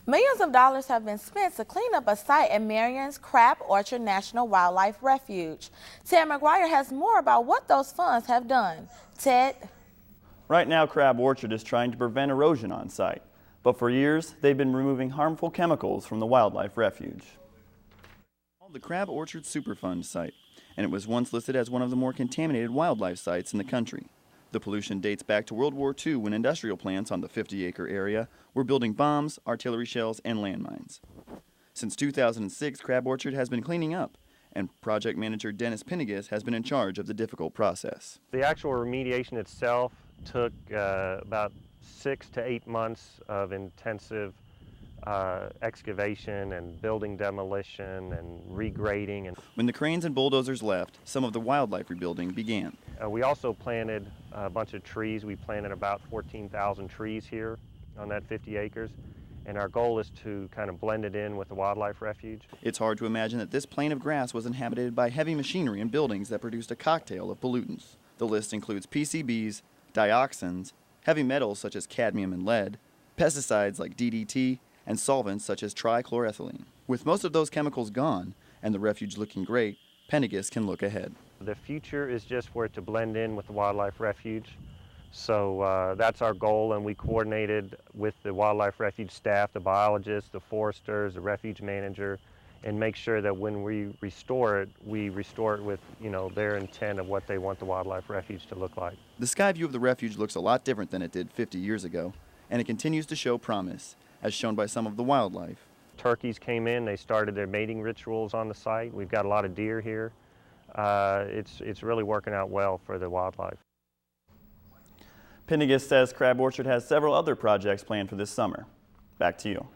Millions of dollars have been spent to clean up a site at Marion's Crab Orchard National Wildlife Refuge. Ted Maguire has more about what those funds have done. Ted? Right now, Crab Orchard is trying to prevent erosion on site, but for years they've been removing harmful chemicals from the wildlife refuge. Called the Crab Orchard Superfund site, and it was once listed as one of the more contaminated wildlife sites in the country. The pollution dates back to World War II when industrial plants on the 50-acre area were building bombs, artillery shells, and landmines. Since 2006, Crab Orchard has been cleaning up, and project manager Dennis Pinnigus has been in charge of the difficult process. The actual remediation itself took about 6 to 8 months of intensive excavation and building demolition and regrading. When the cranes and bulldozers left, some of the wildlife rebuilding began. We also planted a bunch of trees. We planted about 14,000 trees here on that 50 acres. And our goal is to kind of blend it in with the wildlife refuge. It's hard to imagine that this plain of grass was inhabited by heavy machinery and buildings that produced a cocktail of pollutants. The list includes PCBs, dioxins, heavy metals such as cadmium and lead, pesticides like DDT, and solvents such as trichloroethylene. With most of those chemicals gone and the refuge looking great, Pinnigus can look ahead. The future is just for it to blend in with the wildlife refuge. So that's our goal, and we coordinated with the wildlife refuge staff, the biologists, the foresters, the refuge manager, and make sure that when we restore it with, their intent of what they want the wildlife refuge to look like. The sky view of the refuge looks a lot different than it did 50 years ago, and it continues to show promise, as shown by some of the wildlife. Turkeys came in, they started their mating rituals on the site. We've got a lot of deer here. It's really working out well for the wildlife. Pinnigus says Crab Orchard has several other projects planned for this summer. Back to you.